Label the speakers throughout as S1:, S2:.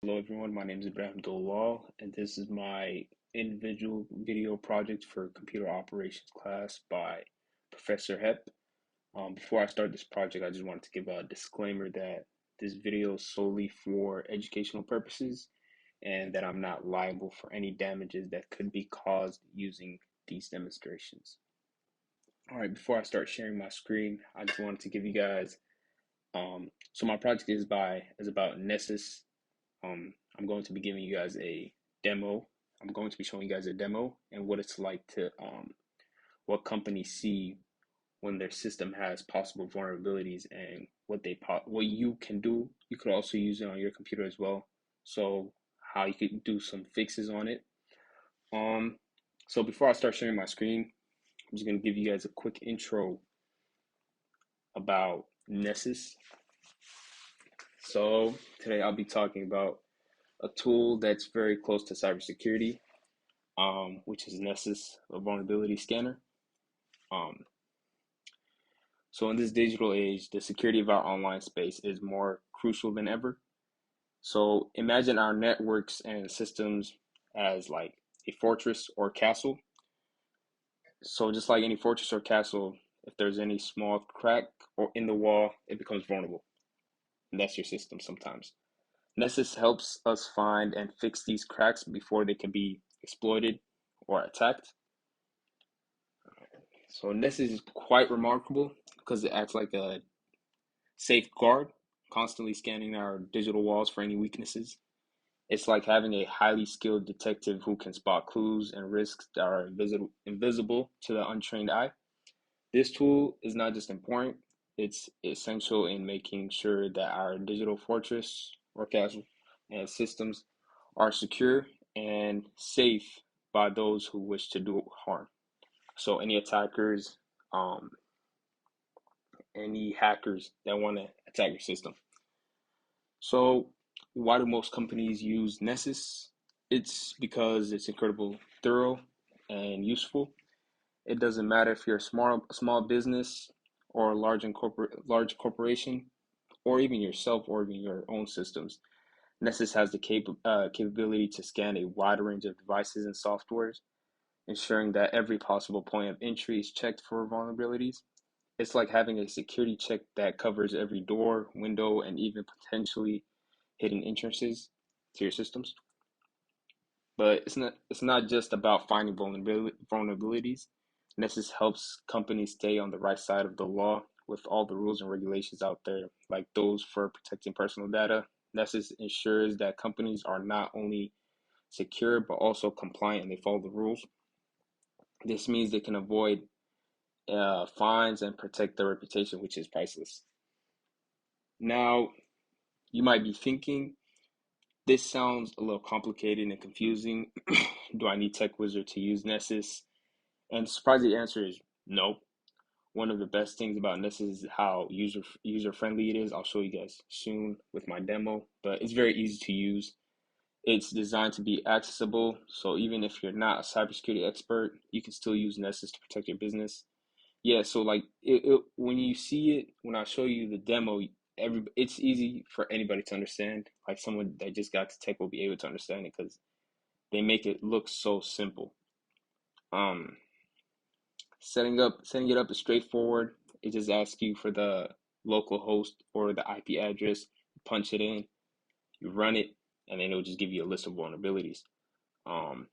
S1: Hello everyone, my name is Ibrahim Dolal, and this is my individual video project for computer operations class by Professor Hepp. Before I start this project, I just wanted to give a disclaimer that this video is solely for educational purposes and that I'm not liable for any damages that could be caused using these demonstrations. All right, before I start sharing my screen, I just wanted to give you guys, so my project is about Nessus. I'm going to be giving you guys a demo. I'm going to be showing you guys a demo and what it's like to what companies see when their system has possible vulnerabilities and what you can do. You could also use it on your computer as well. So how you could do some fixes on it. Um, so before I start sharing my screen, I'm just gonna give you guys a quick intro about Nessus. So today I'll be talking about a tool that's very close to cybersecurity, which is Nessus, a vulnerability scanner. Um, so in this digital age, the security of our online space is more crucial than ever. So imagine our networks and systems as like a fortress or castle. So just like any fortress or castle, if there's any small crack or in the wall, it becomes vulnerable. And that's your system sometimes. Nessus helps us find and fix these cracks before they can be exploited or attacked. So Nessus is quite remarkable because it acts like a safeguard, constantly scanning our digital walls for any weaknesses. It's like having a highly skilled detective who can spot clues and risks that are invisible to the untrained eye. This tool is not just important, it's essential in making sure that our digital fortress or castle and systems are secure and safe by those who wish to do harm. So any attackers, um, any hackers that want to attack your system. So why do most companies use Nessus? It's because it's incredibly thorough and useful. It doesn't matter if you're a small business or a large corporation, or even yourself, or even your own systems. Nessus has the capability to scan a wide range of devices and softwares, ensuring that every possible point of entry is checked for vulnerabilities. It's like having a security check that covers every door, window, and even potentially hidden entrances to your systems. But it's not just about finding vulnerabilities. Nessus helps companies stay on the right side of the law with all the rules and regulations out there, like those for protecting personal data. Nessus ensures that companies are not only secure but also compliant and they follow the rules. This means they can avoid fines and protect their reputation, which is priceless. Now, you might be thinking, this sounds a little complicated and confusing. Do I need TechWizard to use Nessus? And the surprising answer is no. One of the best things about Nessus is how user friendly it is. I'll show you guys soon with my demo, but it's very easy to use. It's designed to be accessible, so even if you're not a cybersecurity expert, you can still use Nessus to protect your business. Yeah, so like when you see it, when I show you the demo, it's easy for anybody to understand. Like someone that just got to tech will be able to understand it because they make it look so simple. Um, setting it up is straightforward. It just asks you for the local host or the IP address, you punch it in, you run it, and then it'll just give you a list of vulnerabilities.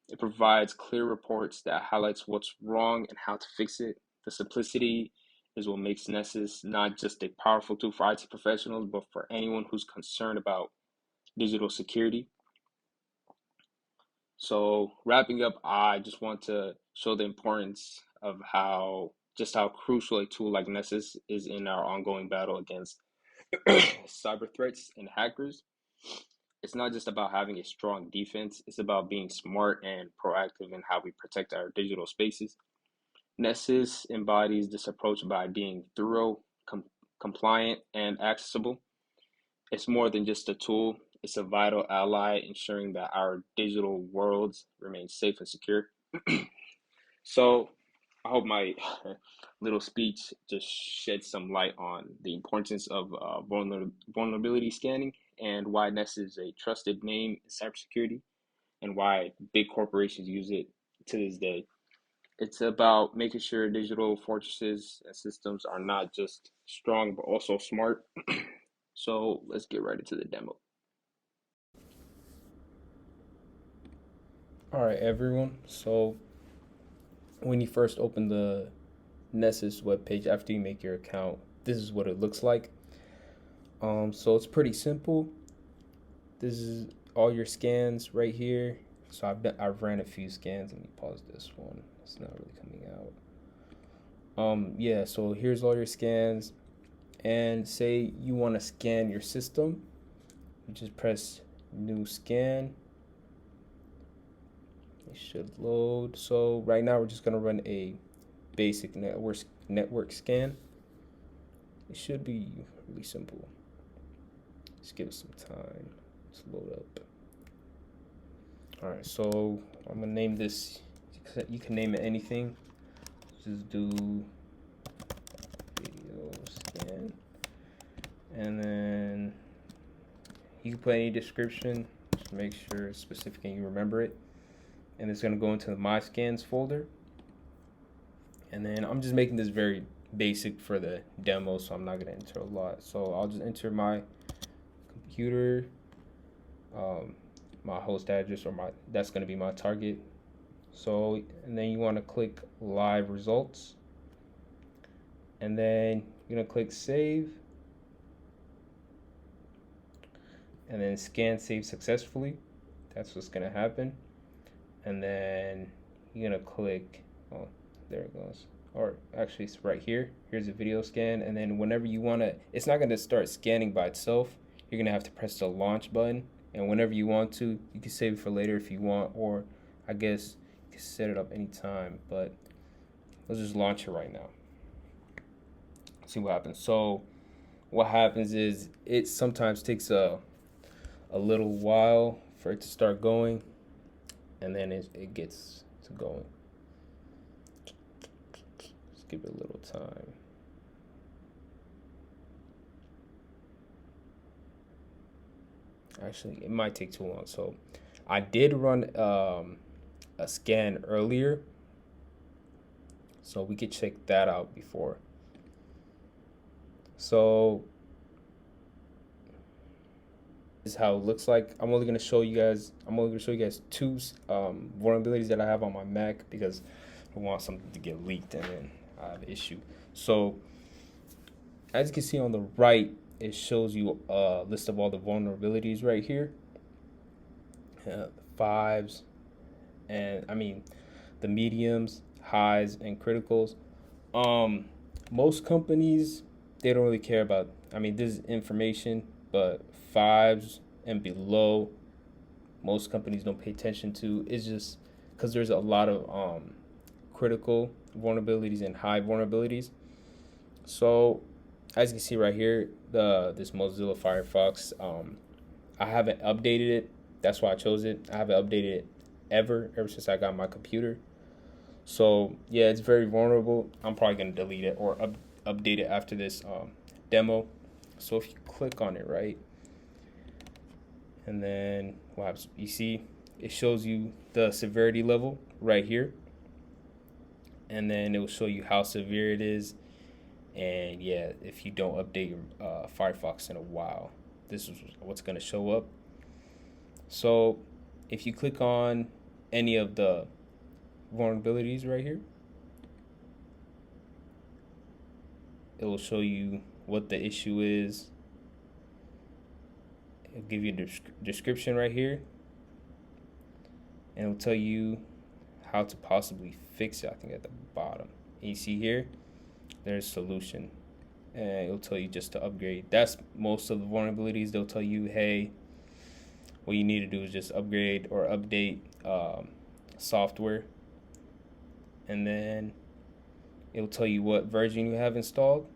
S1: It provides clear reports that highlights what's wrong and how to fix it. The simplicity is what makes Nessus not just a powerful tool for IT professionals, but for anyone who's concerned about digital security. So wrapping up, I just want to show the importance of how crucial a tool like Nessus is in our ongoing battle against cyber threats and hackers. It's not just about having a strong defense, it's about being smart and proactive in how we protect our digital spaces. Nessus embodies this approach by being thorough, compliant, and accessible. It's more than just a tool, it's a vital ally ensuring that our digital worlds remain safe and secure. So, I hope my little speech just shed some light on the importance of vulnerability scanning and why Nessus is a trusted name in cybersecurity and why big corporations use it to this day. It's about making sure digital fortresses and systems are not just strong but also smart. So let's get right into the demo.
S2: All right, everyone. So when you first open the Nessus webpage after you make your account, this is what it looks like. So it's pretty simple. This is all your scans right here. So I've ran a few scans. Let me pause this one. It's not really coming out. Yeah. So here's all your scans, and say you want to scan your system, you just press new scan. It should load. So right now we're just gonna run a basic network scan. It should be really simple. Just give it some time to load up. All right, so I'm gonna name this. You can name it anything. Just do video scan, and then you can put any description. Just make sure it's specific and you remember it. And it's gonna go into the My Scans folder. And then I'm just making this very basic for the demo, so I'm not gonna enter a lot. So I'll just enter my computer, my host address, or that's gonna be my target. So, and then you wanna click live results. And then you're gonna click save. And then scan save successfully. That's what's gonna happen. And then you're gonna click, oh, there it goes. Or actually it's right here. Here's a video scan. And then whenever you wanna, it's not gonna start scanning by itself. You're gonna have to press the launch button. And whenever you want to, you can save it for later if you want, or I guess you can set it up anytime, but let's just launch it right now. See what happens. So what happens is it sometimes takes a little while for it to start going, and then it gets to going. Just give it a little time. Actually, it might take too long. So I did run a scan earlier, so we could check that out before. So this is how it looks like. I'm only gonna show you guys two vulnerabilities that I have on my Mac because I want something to get leaked and then I have an issue. So as you can see on the right, it shows you a list of all the vulnerabilities right here. The fives, and I mean the mediums, highs, and criticals. Most companies, they don't really care about. I mean, this is information, but fives and below, most companies don't pay attention to. It's just because there's a lot of critical vulnerabilities and high vulnerabilities. So as you can see right here, this Mozilla Firefox, I haven't updated it. That's why I chose it. I haven't updated it ever since I got my computer. So yeah, it's very vulnerable. I'm probably gonna delete it or update it after this demo. So if you click on it, right, and then you see it shows you the severity level right here, and then it will show you how severe it is. And yeah, if you don't update your Firefox in a while, this is what's going to show up. So if you click on any of the vulnerabilities right here, it will show you what the issue is. It'll give you a description right here, and it'll tell you how to possibly fix it. I think at the bottom, and you see here, there's solution, and it'll tell you just to upgrade. That's most of the vulnerabilities. They'll tell you, hey, what you need to do is just upgrade or update software, and then it'll tell you what version you have installed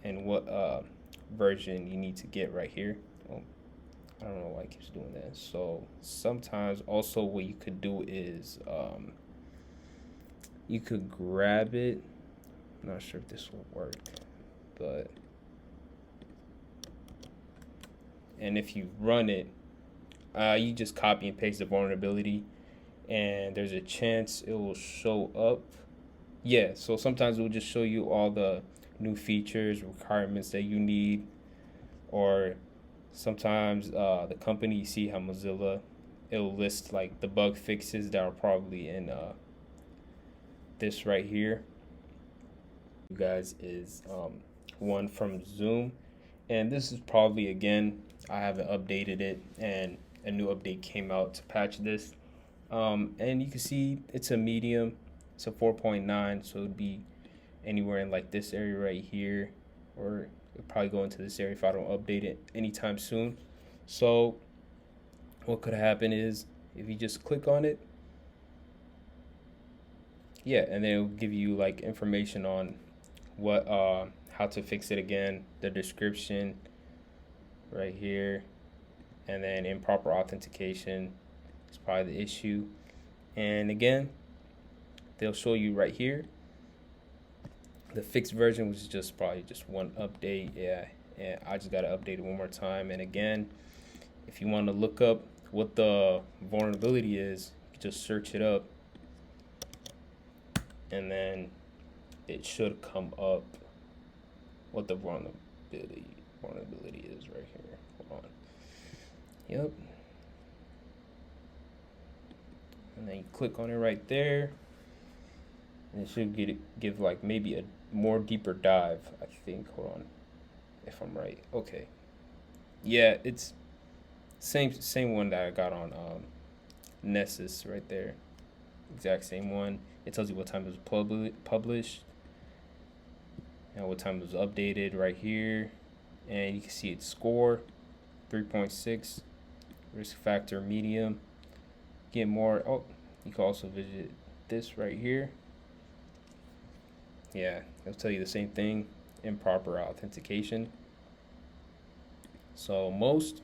S2: and what version you need to get right here. I don't know why it keeps doing that. So sometimes also what you could do is you could grab it. I'm not sure if this will work, but and if you run it, you just copy and paste the vulnerability, and there's a chance it will show up. Yeah, so sometimes it will just show you all the new features, requirements that you need, or sometimes the company, you see how Mozilla, it'll list like the bug fixes that are probably in this right here. You guys is one from Zoom, and this is probably, again, I haven't updated it, and a new update came out to patch this. And you can see it's a medium, it's a 4.9, so it'd be anywhere in like this area right here, or it'll probably go into this area if I don't update it anytime soon. So what could happen is if you just click on it, yeah, and then it'll give you like information on what how to fix it again, the description right here, and then improper authentication is probably the issue. And again, they'll show you right here the fixed version, which is just probably just one update. Yeah, and I just gotta update it one more time. And again, if you want to look up what the vulnerability is, just search it up, and then it should come up what the vulnerability is right here. Hold on. Yep. And then you click on it right there, and it should give like maybe a more deeper dive, I think. Hold on, if I'm right. Okay. Yeah, it's same one that I got on Nessus right there. Exact same one. It tells you what time it was published and what time it was updated right here. And you can see its score, 3.6, risk factor medium. Get more. Oh, you can also visit this right here. Yeah, it'll tell you the same thing, improper authentication. So most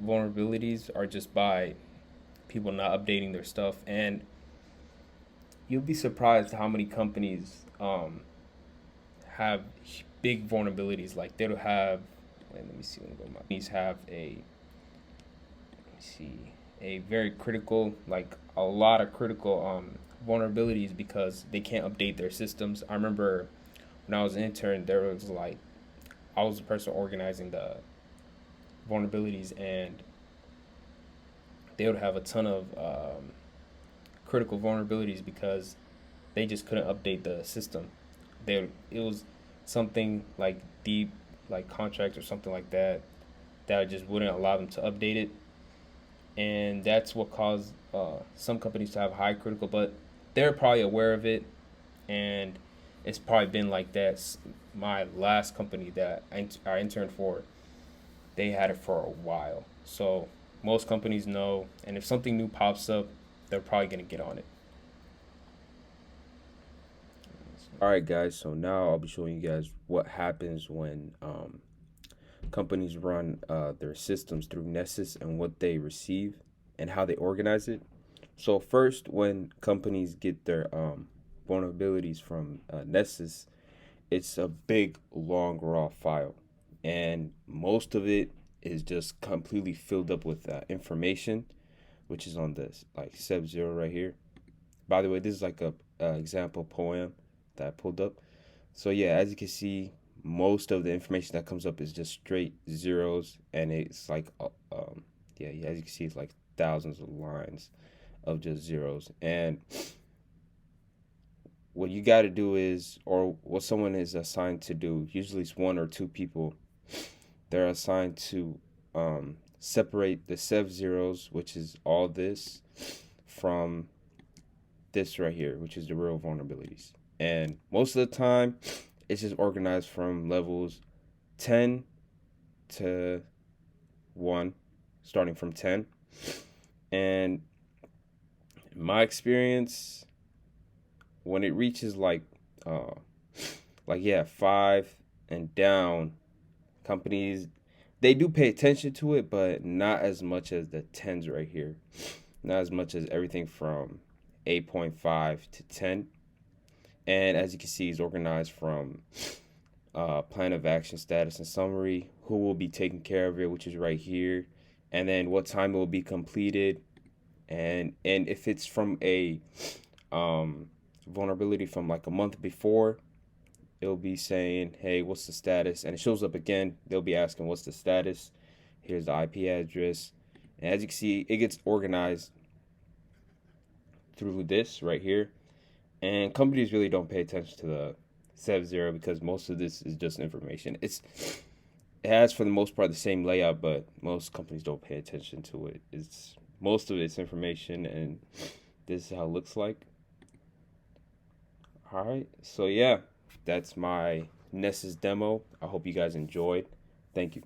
S2: vulnerabilities are just by people not updating their stuff, and you'll be surprised how many companies have big vulnerabilities. Like they'll have, let me see, companies have a very critical, like a lot of critical vulnerabilities because they can't update their systems. I remember when I was an intern, there was like, I was the person organizing the vulnerabilities, and they would have a ton of critical vulnerabilities because they just couldn't update the system. It was something like deep, like contract or something like that, that just wouldn't allow them to update it, and that's what caused some companies to have high critical. But they're probably aware of it, and it's probably been like that. My last company that I interned for, they had it for a while. So most companies know, and if something new pops up, they're probably going to get on it. All right, guys. So now I'll be showing you guys what happens when companies run their systems through Nessus and what they receive and how they organize it. So first, when companies get their vulnerabilities from Nessus, it's a big, long, raw file, and most of it is just completely filled up with information, which is on this like Sub Zero right here. By the way, this is like a example poem that I pulled up. So yeah, as you can see, most of the information that comes up is just straight zeros, and it's like yeah, as you can see, it's like thousands of lines of just zeros. And what you got to do is, or what someone is assigned to do, usually it's one or two people, they're assigned to separate the sev zeros, which is all this, from this right here, which is the real vulnerabilities. And most of the time, it's just organized from levels 10 to 1, starting from 10. And in my experience, when it reaches like 5 and down, companies, they do pay attention to it, but not as much as the 10s right here. Not as much as everything from 8.5 to 10. And as you can see, it's organized from plan of action, status, and summary, who will be taking care of it, which is right here, and then what time it will be completed, and if it's from a vulnerability from like a month before, it'll be saying, hey, what's the status? And it shows up again. They'll be asking, what's the status? Here's the IP address. And as you can see, it gets organized through this right here. And companies really don't pay attention to the set of zero because most of this is just information. It has for the most part the same layout, but most companies don't pay attention to it. It's most of it's information, and this is how it looks like. All right, so yeah, that's my Nessus demo. I hope you guys enjoyed. Thank you.